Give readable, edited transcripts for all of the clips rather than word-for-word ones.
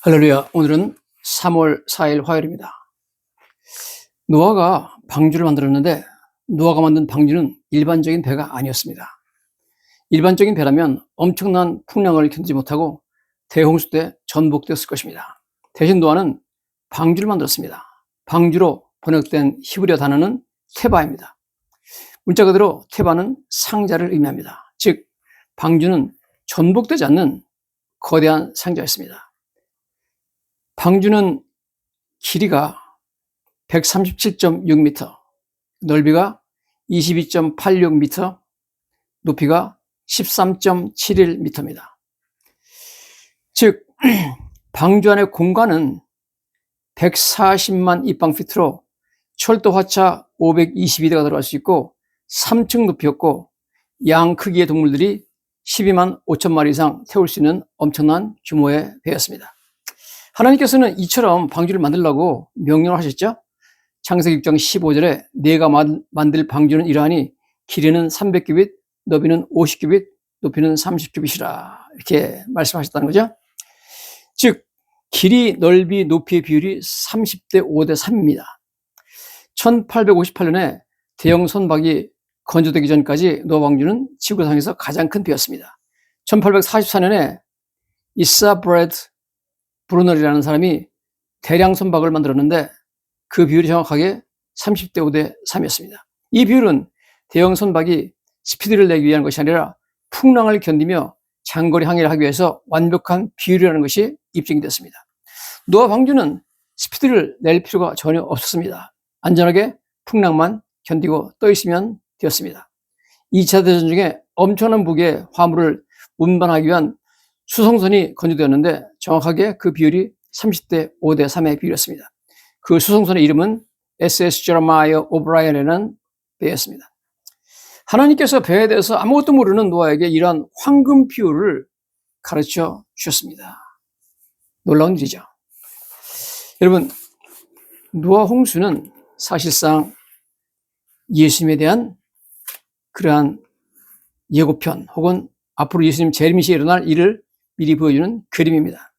할렐루야. 오늘은 3월 4일 화요일입니다. 노아가 방주를 만들었는데 노아가 만든 방주는 일반적인 배가 아니었습니다. 일반적인 배라면 엄청난 풍랑을 견디지 못하고 대홍수 때 전복되었을 것입니다. 대신 노아는 방주를 만들었습니다. 방주로 번역된 히브리어 단어는 테바입니다. 문자 그대로 테바는 상자를 의미합니다. 즉 방주는 전복되지 않는 거대한 상자였습니다. 방주는 길이가 137.6m, 넓이가 22.86m, 높이가 13.71m입니다. 즉 방주 안의 공간은 140만 입방피트로 철도 화차 522대가 들어갈 수 있고 3층 높이였고 양 크기의 동물들이 12만 5천 마리 이상 태울 수 있는 엄청난 규모의 배였습니다. 하나님께서는 이처럼 방주를 만들라고 명령을 하셨죠. 창세기 6장 15절에 내가 만들 방주는 이러하니 길이는 300규빗, 너비는 50규빗, 높이는 30규빗이라 이렇게 말씀하셨다는 거죠. 즉 길이, 넓이, 높이의 비율이 30대 5대 3입니다. 1858년에 대형 선박이 건조되기 전까지 노아 방주는 지구상에서 가장 큰 배였습니다. 1844년에 이사브레드 브루널이라는 사람이 대량 선박을 만들었는데 그 비율이 정확하게 30대 5대 3이었습니다. 이 비율은 대형 선박이 스피드를 내기 위한 것이 아니라 풍랑을 견디며 장거리 항해를 하기 위해서 완벽한 비율이라는 것이 입증이 됐습니다. 노아 방주는 스피드를 낼 필요가 전혀 없었습니다. 안전하게 풍랑만 견디고 떠 있으면 되었습니다. 2차 대전 중에 엄청난 무게의 화물을 운반하기 위한 수송선이 건조되었는데 정확하게 그 비율이 30대 5대 3의 비율이었습니다. 그 수송선의 이름은 SS 제레마이어 오브라이언이라는 배였습니다. 하나님께서 배에 대해서 아무것도 모르는 노아에게 이러한 황금 비율을 가르쳐 주셨습니다. 놀라운 일이죠. 여러분, 노아 홍수는 사실상 예수님에 대한 그러한 예고편 혹은 앞으로 예수님 재림시 일어날 일을 미리 보여주는 그림입니다.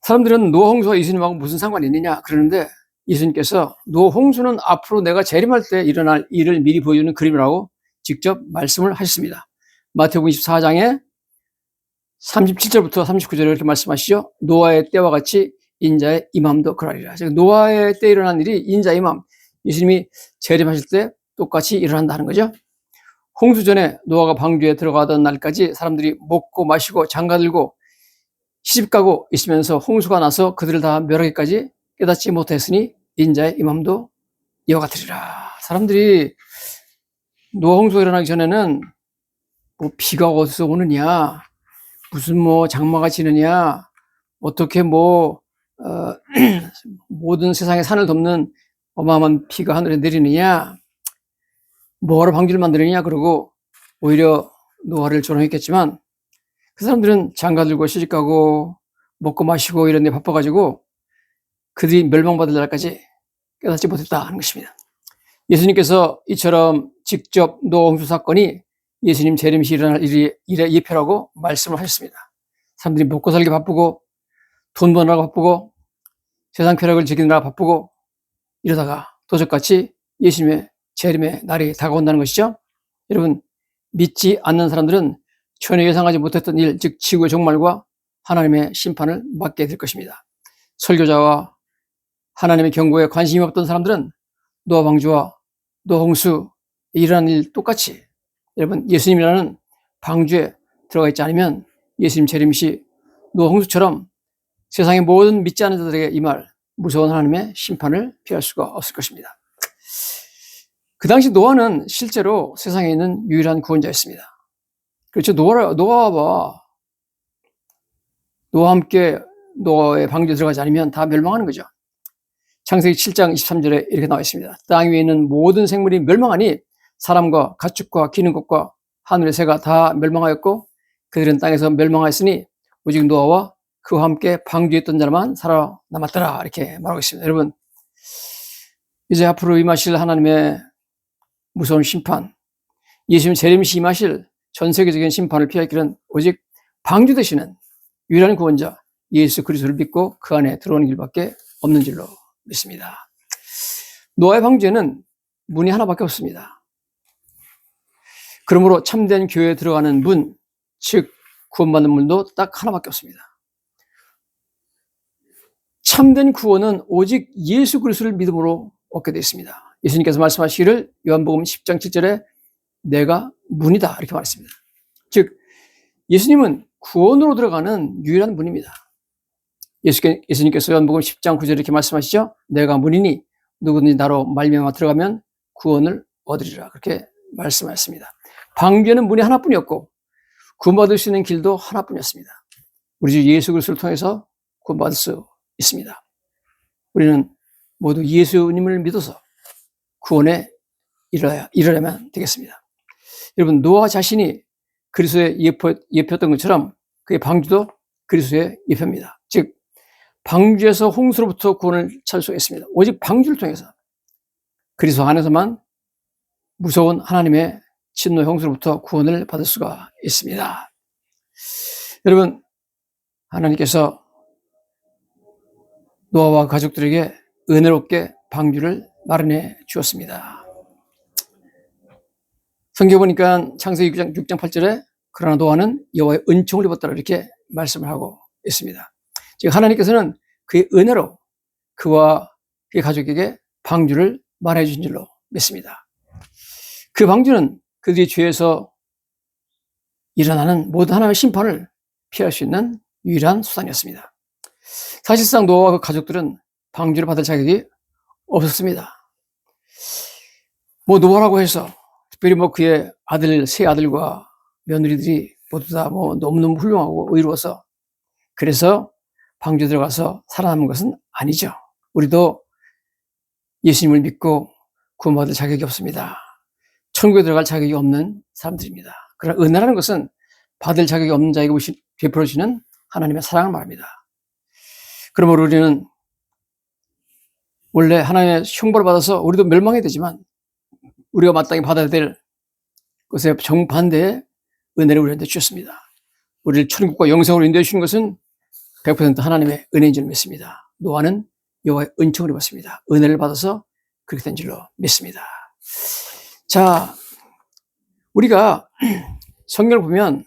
사람들은 노아 홍수와 예수님하고 무슨 상관이 있느냐 그러는데 예수님께서 노아 홍수는 앞으로 내가 재림할 때 일어날 일을 미리 보여주는 그림이라고 직접 말씀을 하셨습니다. 마태복음 24장에 37절부터 39절에 이렇게 말씀하시죠. 노아의 때와 같이 인자의 임함도 그러하리라. 즉 노아의 때 일어난 일이 인자의 임함, 예수님이 재림하실 때 똑같이 일어난다는 거죠. 홍수 전에 노아가 방주에 들어가던 날까지 사람들이 먹고 마시고 장가들고 시집가고 있으면서 홍수가 나서 그들을 다 멸하기까지 깨닫지 못했으니 인자의 임함도 이와 같으리라. 사람들이 노아 홍수가 일어나기 전에는 뭐 비가 어디서 오느냐, 무슨 뭐 장마가 지느냐, 어떻게 모든 세상의 산을 덮는 어마어마한 비가 하늘에 내리느냐, 뭐하러 방주를 만드느냐 그러고 오히려 노아를 조롱했겠지만 그 사람들은 장가들고 시집가고 먹고 마시고 이런 데 바빠가지고 그들이 멸망받을 날까지 깨닫지 못했다 하는 것입니다. 예수님께서 이처럼 직접 노아 홍수 사건이 예수님 재림시 일어날 일의 예표라고 말씀을 하셨습니다. 사람들이 먹고 살기 바쁘고 돈 버느라 바쁘고 세상 쾌락을 즐기느라 바쁘고 이러다가 도적같이 예수님의 재림의 날이 다가온다는 것이죠. 여러분, 믿지 않는 사람들은 전혀 예상하지 못했던 일, 즉 지구의 종말과 하나님의 심판을 맞게 될 것입니다. 설교자와 하나님의 경고에 관심이 없던 사람들은 노아 방주와 노아 홍수 일어난 일 똑같이 여러분 예수님이라는 방주에 들어가 있지 않으면 예수님 재림 시 노아 홍수처럼 세상의 모든 믿지 않는 자들에게 임할 무서운 하나님의 심판을 피할 수가 없을 것입니다. 그 당시 노아는 실제로 세상에 있는 유일한 구원자였습니다. 그렇죠. 노아와 함께 노아의 방주에 들어가지 않으면 다 멸망하는 거죠. 창세기 7장 23절에 이렇게 나와 있습니다. 땅 위에 있는 모든 생물이 멸망하니 사람과 가축과 기는 것과 하늘의 새가 다 멸망하였고 그들은 땅에서 멸망하였으니 오직 노아와 그와 함께 방주에 있던 자만 살아남았더라. 이렇게 말하고 있습니다. 여러분, 이제 앞으로 임하실 하나님의 무서운 심판, 예수님 재림시 임하실 전 세계적인 심판을 피할 길은 오직 방주 되시는 유일한 구원자 예수 그리스도를 믿고 그 안에 들어오는 길밖에 없는 줄로 믿습니다. 노아의 방주에는 문이 하나밖에 없습니다. 그러므로 참된 교회에 들어가는 문, 즉 구원받는 문도 딱 하나밖에 없습니다. 참된 구원은 오직 예수 그리스도를 믿음으로 얻게 되어 있습니다. 예수님께서 말씀하시기를 요한복음 10장 7절에 내가 문이다 이렇게 말했습니다. 즉 예수님은 구원으로 들어가는 유일한 문입니다. 예수님께서 요한복음 10장 9절에 이렇게 말씀하시죠. 내가 문이니 누구든지 나로 말미암아 들어가면 구원을 얻으리라 그렇게 말씀하셨습니다. 방주에는 문이 하나뿐이었고 구원받을 수 있는 길도 하나뿐이었습니다. 우리 주 예수 그리스도를 통해서 구원받을 수 있습니다. 우리는 모두 예수님을 믿어서 구원에 이르려면 되겠습니다. 여러분 노아 자신이 그리스도의 예표였던 것처럼 그의 방주도 그리스도의 예표입니다. 즉 방주에서 홍수로부터 구원을 찾을 수 있습니다. 오직 방주를 통해서 그리스도 안에서만 무서운 하나님의 진노의 홍수로부터 구원을 받을 수가 있습니다. 여러분 하나님께서 노아와 가족들에게 은혜롭게 방주를 마련해 주었습니다. 성경 보니까 창세기 6장 8절에 그러나 노아는 여호와의 은총을 입었더라 이렇게 말씀을 하고 있습니다. 즉 하나님께서는 그의 은혜로 그와 그의 가족에게 방주를 마련해 주신 줄로 믿습니다. 그 방주는 그들이 죄에서 일어나는 모든 하나님의 심판을 피할 수 있는 유일한 수단이었습니다. 사실상 노아와 그 가족들은 방주를 받을 자격이 없었습니다. 노아라고 해서 특별히 그의 세 아들과 며느리들이 모두 다 너무너무 훌륭하고 의로워서 그래서 방주에 들어가서 살아남은 것은 아니죠. 우리도 예수님을 믿고 구원받을 자격이 없습니다. 천국에 들어갈 자격이 없는 사람들입니다. 그러나 은혜라는 것은 받을 자격이 없는 자에게 베풀어 주시는 하나님의 사랑을 말합니다. 그러므로 우리는 원래 하나님의 형벌을 받아서 우리도 멸망해야 되지만 우리가 마땅히 받아야 될 것에 정반대의 은혜를 우리한테 주셨습니다. 우리를 천국과 영생으로 인도해 주신 것은 100% 하나님의 은혜인 줄 믿습니다. 노아는 여호와의 은총을 입었습니다. 은혜를 받아서 그렇게 된 줄로 믿습니다. 자, 우리가 성경을 보면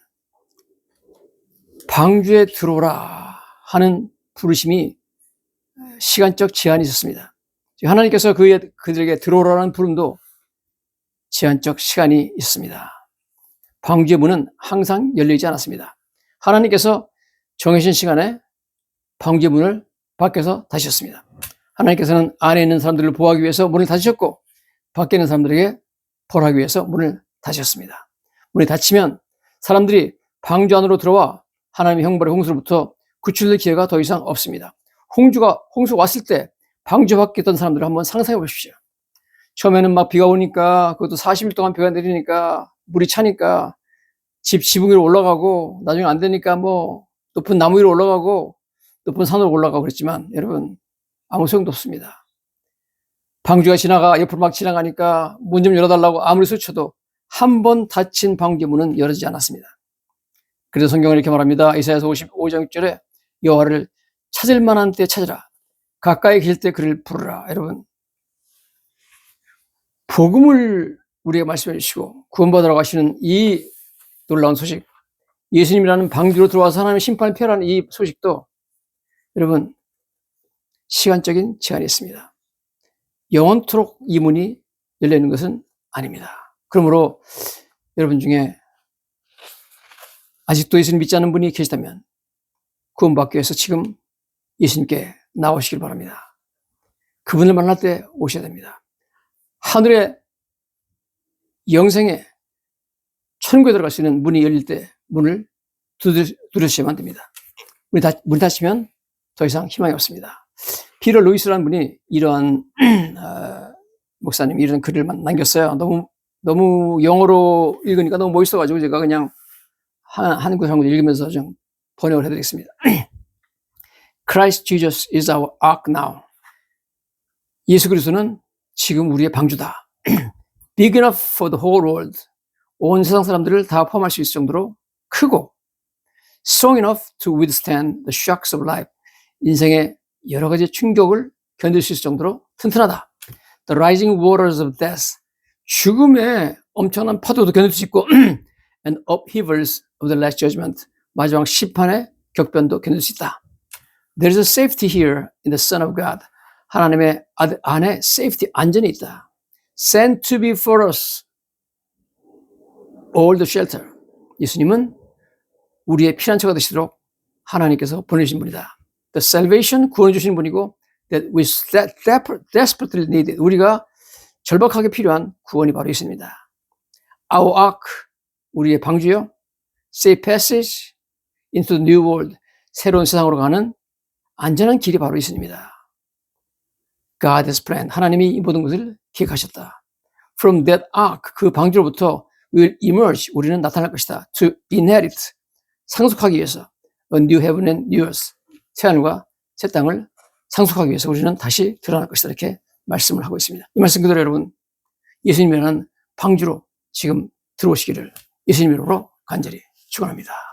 방주에 들어오라 하는 부르심이 시간적 제한이 있었습니다. 하나님께서 그들에게 들어오라는 부름도 제한적 시간이 있습니다. 방주의 문은 항상 열리지 않았습니다. 하나님께서 정해진 시간에 방주의 문을 밖에서 닫으셨습니다. 하나님께서는 안에 있는 사람들을 보호하기 위해서 문을 닫으셨고 밖에 있는 사람들에게 벌하기 위해서 문을 닫으셨습니다. 문이 닫히면 사람들이 방주 안으로 들어와 하나님의 형벌의 홍수로부터 구출될 기회가 더 이상 없습니다. 홍수가 왔을 때 방주 밖에 있던 사람들을 한번 상상해 보십시오. 처음에는 비가 오니까 그것도 40일 동안 비가 내리니까 물이 차니까 지붕 위로 올라가고 나중에 안 되니까 높은 나무 위로 올라가고 높은 산으로 올라가고 그랬지만 여러분 아무 소용도 없습니다. 방주가 옆으로 지나가니까 문 좀 열어달라고 아무리 소쳐도 한 번 닫힌 방주 문은 열어지지 않았습니다. 그래서 성경은 이렇게 말합니다. 이사야서 55장 6절에 여호와를 찾을 만한 때 찾으라. 가까이 계실 때 그를 부르라. 여러분 복음을 우리에게 말씀해 주시고 구원받으러 가시는 이 놀라운 소식, 예수님이라는 방주로 들어와서 하나님의 심판을 피하라는 이 소식도 여러분 시간적인 제한이 있습니다. 영원토록 이 문이 열려있는 것은 아닙니다. 그러므로 여러분 중에 아직도 예수님 믿지 않는 분이 계시다면 구원받기 위해서 지금 예수님께 나오시길 바랍니다. 그분을 만날 때 오셔야 됩니다. 하늘의 영생의 천국에 들어갈 수 있는 문이 열릴 때 문을 두드리시면 안 됩니다. 문이 닫히면 더 이상 희망이 없습니다. 피터 루이스라는 분이 이러한 목사님이 이런 글을 남겼어요. 너무 영어로 읽으니까 너무 멋있어가지고 제가 그냥 한국 읽으면서 좀 번역을 해드리겠습니다. Christ Jesus is our ark now. 예수 그리스도는 지금 우리의 방주다. Big enough for the whole world. 온 세상 사람들을 다 포함할 수 있을 정도로 크고 strong enough to withstand the shocks of life. 인생의 여러 가지 충격을 견딜 수 있을 정도로 튼튼하다. The rising waters of death. 죽음의 엄청난 파도도 견딜 수 있고 and upheavals of the last judgment. 마지막 심판의 격변도 견딜 수 있다. There is a safety here in the Son of God. 하나님의 안에 safety, 안전이 있다. Sent to be for us all the shelter. 예수님은 우리의 피난처가 되시도록 하나님께서 보내신 분이다. The salvation, 구원해 주시는 분이고 that we desperately need. 우리가 절박하게 필요한 구원이 바로 있습니다. Our ark, 우리의 방주요. Safe passage into the new world. 새로운 세상으로 가는 안전한 길이 바로 있습니다. God has planned. 하나님이 이 모든 것을 기획하셨다. From that ark, 그 방주로부터 will emerge. 우리는 나타날 것이다. To inherit. 상속하기 위해서. A new heaven and new earth. 새하늘과 새 땅을 상속하기 위해서 우리는 다시 드러날 것이다. 이렇게 말씀을 하고 있습니다. 이 말씀 그대로 여러분, 예수님이라는 방주로 지금 들어오시기를 예수님 이름으로 간절히 축원합니다.